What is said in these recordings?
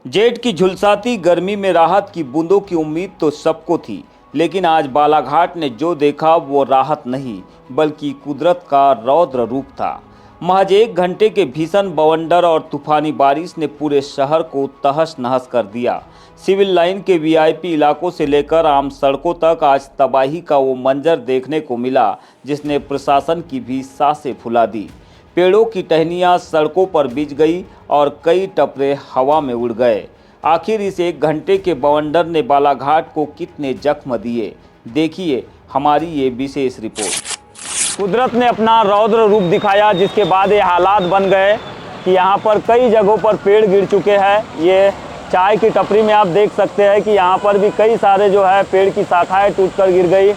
जेठ की झुलसाती गर्मी में राहत की बूंदों की उम्मीद तो सबको थी, लेकिन आज बालाघाट ने जो देखा वो राहत नहीं बल्कि कुदरत का रौद्र रूप था। महज 1 घंटे के भीषण बवंडर और तूफानी बारिश ने पूरे शहर को तहस नहस कर दिया। सिविल लाइन के वीआईपी इलाकों से लेकर आम सड़कों तक आज तबाही का वो मंजर देखने को मिला जिसने प्रशासन की भी सांसें फुला दी। पेड़ों की टहनियाँ सड़कों पर बिछ गई और कई टपरे हवा में उड़ गए। आखिर इस 1 घंटे के बवंडर ने बालाघाट को कितने जख्म दिए, देखिए हमारी ये विशेष रिपोर्ट। कुदरत ने अपना रौद्र रूप दिखाया, जिसके बाद ये हालात बन गए कि यहाँ पर कई जगहों पर पेड़ गिर चुके हैं। ये चाय की टपरी में आप देख सकते हैं कि यहाँ पर भी कई सारे जो है पेड़ की शाखाएं टूटकर गिर गई।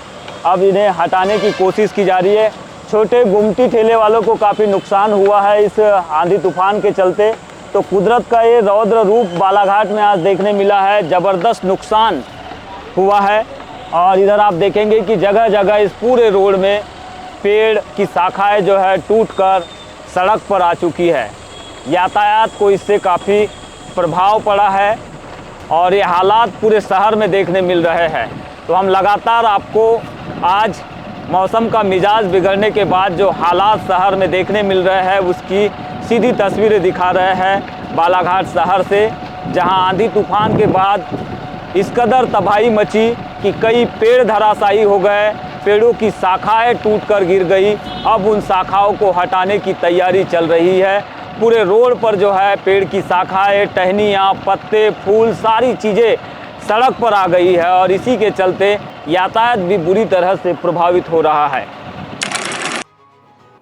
अब इन्हें हटाने की कोशिश की जा रही है। छोटे गुमटी ठेले वालों को काफ़ी नुकसान हुआ है इस आंधी तूफान के चलते। तो कुदरत का ये रौद्र रूप बालाघाट में आज देखने मिला है। ज़बरदस्त नुकसान हुआ है और इधर आप देखेंगे कि जगह जगह इस पूरे रोड में पेड़ की शाखाएं जो है टूटकर सड़क पर आ चुकी है। यातायात को इससे काफ़ी प्रभाव पड़ा है और ये हालात पूरे शहर में देखने मिल रहे हैं। तो हम लगातार आपको आज मौसम का मिजाज बिगड़ने के बाद जो हालात शहर में देखने मिल रहे हैं उसकी सीधी तस्वीरें दिखा रहे हैं बालाघाट शहर से, जहां आंधी तूफान के बाद इस कदर तबाही मची कि कई पेड़ धराशायी हो गए, पेड़ों की शाखाएं टूटकर गिर गई। अब उन शाखाओं को हटाने की तैयारी चल रही है। पूरे रोड पर जो है पेड़ की शाखाएं, टहनियाँ, पत्ते, फूल, सारी चीज़ें सड़क पर आ गई है और इसी के चलते यातायात भी बुरी तरह से प्रभावित हो रहा है।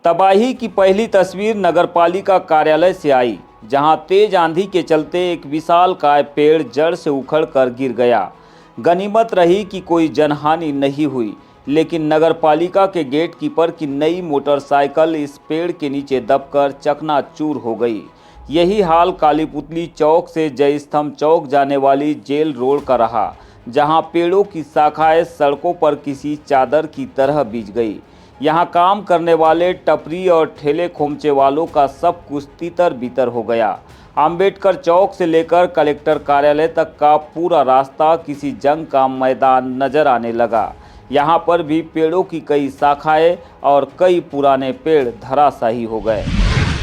तबाही की पहली तस्वीर नगरपालिका कार्यालय से आई, जहां तेज आंधी के चलते एक विशालकाय पेड़ जड़ से उखड़कर गिर गया। गनीमत रही कि कोई जनहानि नहीं हुई, लेकिन नगरपालिका के गेट कीपर की नई मोटरसाइकिल इस पेड़ के नीचे दबकर चकनाचूर हो गई। यही हाल कालीपुतली चौक से जय स्तंभ चौक जाने वाली जेल रोड का रहा, जहां पेड़ों की शाखाएं सड़कों पर किसी चादर की तरह बिछ गई। यहां काम करने वाले टपरी और ठेले खोमचे वालों का सब कुछ तितर बितर हो गया। अंबेडकर चौक से लेकर कलेक्टर कार्यालय तक का पूरा रास्ता किसी जंग का मैदान नजर आने लगा। यहां पर भी पेड़ों की कई शाखाएं और कई पुराने पेड़ धराशायी हो गए।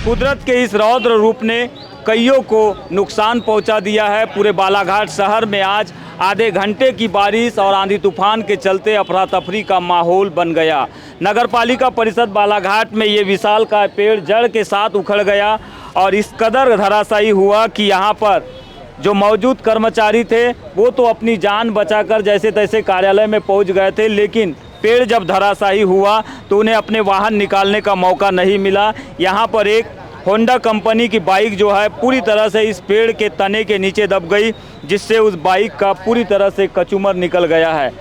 कुदरत के इस रौद्र रूप ने कईयों को नुकसान पहुंचा दिया है। पूरे बालाघाट शहर में आज आधे घंटे की बारिश और आंधी तूफान के चलते अफरा तफरी का माहौल बन गया। नगरपालिका परिषद बालाघाट में ये विशाल का पेड़ जड़ के साथ उखड़ गया और इस कदर धराशायी हुआ कि यहाँ पर जो मौजूद कर्मचारी थे वो तो अपनी जान बचाकर जैसे तैसे कार्यालय में पहुँच गए थे, लेकिन पेड़ जब धराशायी हुआ तो उन्हें अपने वाहन निकालने का मौका नहीं मिला। यहाँ पर एक होंडा कंपनी की बाइक जो है पूरी तरह से इस पेड़ के तने के नीचे दब गई, जिससे उस बाइक का पूरी तरह से कचूमर निकल गया है।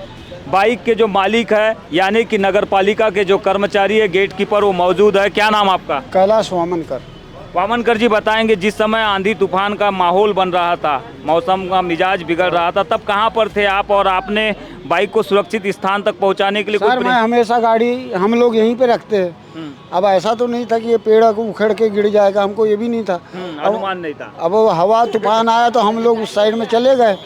बाइक के जो मालिक है यानी कि नगरपालिका के जो कर्मचारी है, गेट कीपर, वो मौजूद है। क्या नाम आपका? कैलाश वामनकर। वामनकर जी, बताएंगे जिस समय आंधी तूफान का माहौल बन रहा था, मौसम का मिजाज बिगड़ रहा था, तब कहाँ पर थे आप और आपने बाइक को सुरक्षित स्थान तक पहुँचाने के लिए? सर, मैं हमेशा गाड़ी हम लोग यहीं पे रखते हैं। अब ऐसा तो नहीं था कि ये पेड़ उखड़ के गिर जाएगा, हमको ये भी नहीं था, अनुमान नहीं था। अब वो हवा तूफान आया तो हम लोग उस साइड में चले गए।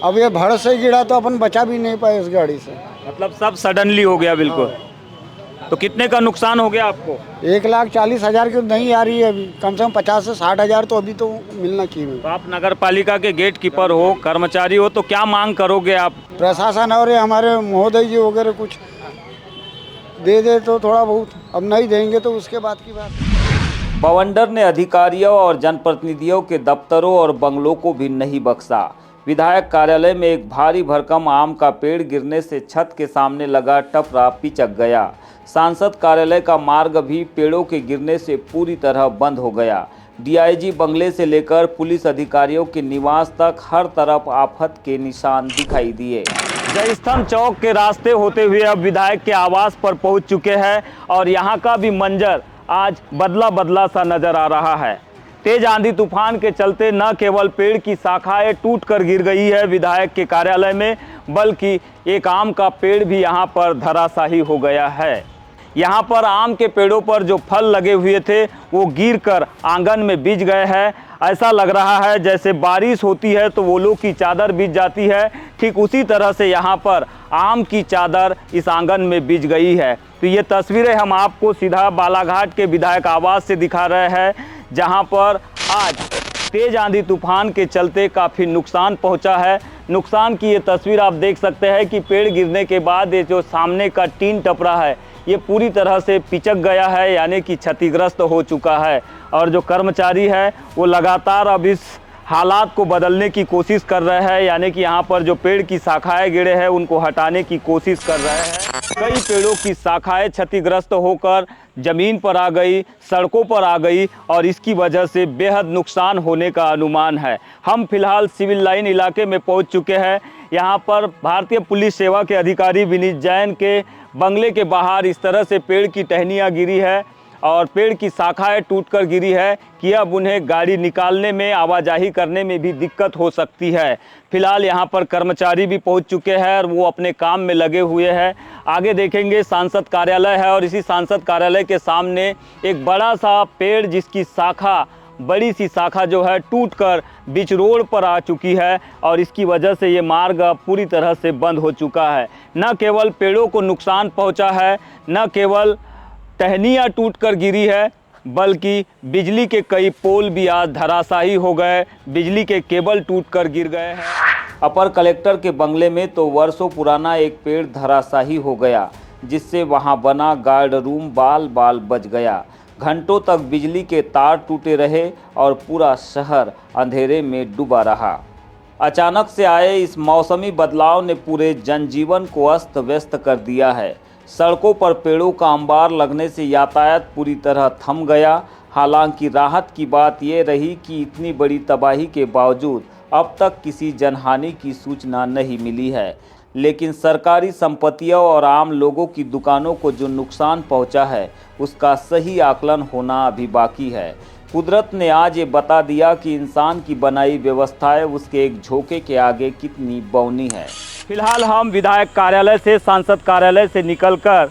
अब ये भड़ से गिरा तो अपन बचा भी नहीं पाए इस गाड़ी से। मतलब सब सडनली हो गया बिल्कुल। तो कितने का नुकसान हो गया आपको? 1,40,000 की नहीं आ रही है अभी, कम से कम 50 से 60 हज़ार तो अभी तो मिलना चाहिए। तो आप नगरपालिका के गेट कीपर हो, कर्मचारी हो, तो क्या मांग करोगे आप? प्रशासन और हमारे महोदय जी वगैरह कुछ दे दे तो थोड़ा बहुत, अब नहीं देंगे तो उसके बाद की बात। बवंडर ने अधिकारियों और जनप्रतिनिधियों के दफ्तरों और बंगलों को भी नहीं बख्शा। विधायक कार्यालय में एक भारी भरकम आम का पेड़ गिरने से छत के सामने लगा टपरा पिचक गया। सांसद कार्यालय का मार्ग भी पेड़ों के गिरने से पूरी तरह बंद हो गया। डीआईजी बंगले से लेकर पुलिस अधिकारियों के निवास तक हर तरफ आफत के निशान दिखाई दिए। जय स्तंभ चौक के रास्ते होते हुए अब विधायक के आवास पर पहुंच चुके हैं और यहां का भी मंजर आज बदला बदला सा नजर आ रहा है। तेज आंधी तूफान के चलते न केवल पेड़ की शाखाएं टूटकर गिर गई है विधायक के कार्यालय में, बल्कि एक आम का पेड़ भी यहां पर धराशायी हो गया है। यहाँ पर आम के पेड़ों पर जो फल लगे हुए थे वो गिरकर आंगन में बिछ गए हैं। ऐसा लग रहा है जैसे बारिश होती है तो वो लोग की चादर बिछ जाती है, ठीक उसी तरह से यहाँ पर आम की चादर इस आंगन में बिछ गई है। तो ये तस्वीरें हम आपको सीधा बालाघाट के विधायक आवास से दिखा रहे हैं, जहाँ पर आज तेज आंधी तूफान के चलते काफ़ी नुकसान पहुंचा है। नुकसान की ये तस्वीर आप देख सकते हैं कि पेड़ गिरने के बाद ये जो सामने का टीन टपरा है ये पूरी तरह से पिचक गया है, यानी कि क्षतिग्रस्त हो चुका है। और जो कर्मचारी है वो लगातार अब इस हालात को बदलने की कोशिश कर रहे हैं, यानी कि यहाँ पर जो पेड़ की शाखाएं गिरे हैं उनको हटाने की कोशिश कर रहे हैं। कई पेड़ों की शाखाएं क्षतिग्रस्त होकर ज़मीन पर आ गई, सड़कों पर आ गई और इसकी वजह से बेहद नुकसान होने का अनुमान है। हम फिलहाल सिविल लाइन इलाके में पहुंच चुके हैं। यहाँ पर भारतीय पुलिस सेवा के अधिकारी विनीत जैन के बंगले के बाहर इस तरह से पेड़ की टहनियाँ गिरी है और पेड़ की शाखाएं टूटकर गिरी है कि अब उन्हें गाड़ी निकालने में, आवाजाही करने में भी दिक्कत हो सकती है। फिलहाल यहां पर कर्मचारी भी पहुंच चुके हैं और वो अपने काम में लगे हुए हैं। आगे देखेंगे सांसद कार्यालय है और इसी सांसद कार्यालय के सामने एक बड़ा सा पेड़ जिसकी शाखा, बड़ी सी शाखा जो है टूटकर बीच रोड पर आ चुकी है और इसकी वजह से ये मार्ग अब पूरी तरह से बंद हो चुका है। न केवल पेड़ों को नुकसान पहुँचा है, न केवल टहनियाँ टूटकर गिरी है, बल्कि बिजली के कई पोल भी आज धराशायी हो गए, बिजली के केबल टूटकर गिर गए हैं। अपर कलेक्टर के बंगले में तो वर्षों पुराना एक पेड़ धराशायी हो गया, जिससे वहां बना गार्ड रूम बाल बाल बच गया। घंटों तक बिजली के तार टूटे रहे और पूरा शहर अंधेरे में डूबा रहा। अचानक से आए इस मौसमी बदलाव ने पूरे जनजीवन को अस्त व्यस्त कर दिया है। सड़कों पर पेड़ों का अंबार लगने से यातायात पूरी तरह थम गया। हालांकि राहत की बात यह रही कि इतनी बड़ी तबाही के बावजूद अब तक किसी जनहानि की सूचना नहीं मिली है, लेकिन सरकारी संपत्तियों और आम लोगों की दुकानों को जो नुकसान पहुंचा है उसका सही आकलन होना अभी बाकी है। कुदरत ने आज ये बता दिया कि इंसान की बनाई व्यवस्थाएं उसके एक झोंके के आगे कितनी बौनी है। फिलहाल हम विधायक कार्यालय से, सांसद कार्यालय से निकलकर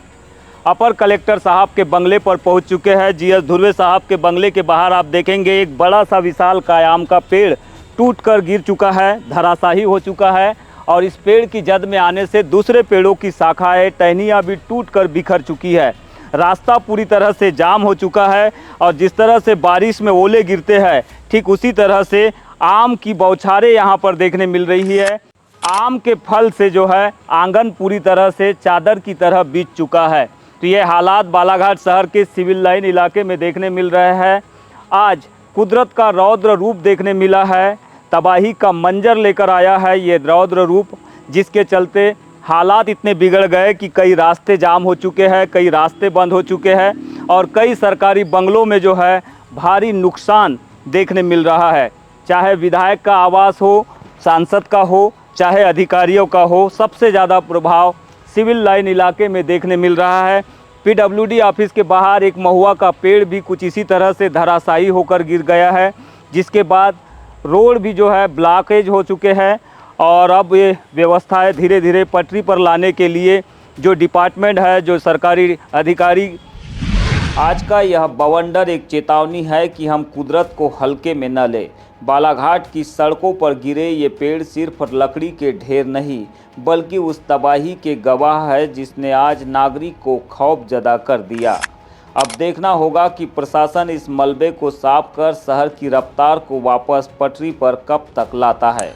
अपर कलेक्टर साहब के बंगले पर पहुंच चुके हैं। जीएस धुर्वे साहब के बंगले के बाहर आप देखेंगे एक बड़ा सा विशाल आम का पेड़ टूटकर गिर चुका है, धराशायी हो चुका है और इस पेड़ की जद में आने से दूसरे पेड़ों की शाखाएं, टहनियाँ भी टूटकर बिखर चुकी है। रास्ता पूरी तरह से जाम हो चुका है और जिस तरह से बारिश में ओले गिरते हैं ठीक उसी तरह से आम की बौछारें यहाँ पर देखने मिल रही है। आम के फल से जो है आंगन पूरी तरह से चादर की तरह बिछ चुका है। तो ये हालात बालाघाट शहर के सिविल लाइन इलाके में देखने मिल रहे हैं। आज कुदरत का रौद्र रूप देखने मिला है, तबाही का मंजर लेकर आया है ये रौद्र रूप, जिसके चलते हालात इतने बिगड़ गए कि कई रास्ते जाम हो चुके हैं, कई रास्ते बंद हो चुके हैं और कई सरकारी बंगलों में जो है भारी नुकसान देखने मिल रहा है। चाहे विधायक का आवास हो, सांसद का हो, चाहे अधिकारियों का हो, सबसे ज़्यादा प्रभाव सिविल लाइन इलाके में देखने मिल रहा है। पीडब्ल्यूडी ऑफिस के बाहर एक महुआ का पेड़ भी कुछ इसी तरह से धराशायी होकर गिर गया है, जिसके बाद रोड भी जो है ब्लॉकेज हो चुके हैं और अब ये व्यवस्थाएं धीरे धीरे पटरी पर लाने के लिए जो डिपार्टमेंट है, जो सरकारी अधिकारी। आज का यह बवंडर एक चेतावनी है कि हम कुदरत को हल्के में न लें। बालाघाट की सड़कों पर गिरे ये पेड़ सिर्फ लकड़ी के ढेर नहीं बल्कि उस तबाही के गवाह है जिसने आज नागरिक को खौफजदा कर दिया। अब देखना होगा कि प्रशासन इस मलबे को साफ कर शहर की रफ्तार को वापस पटरी पर कब तक लाता है।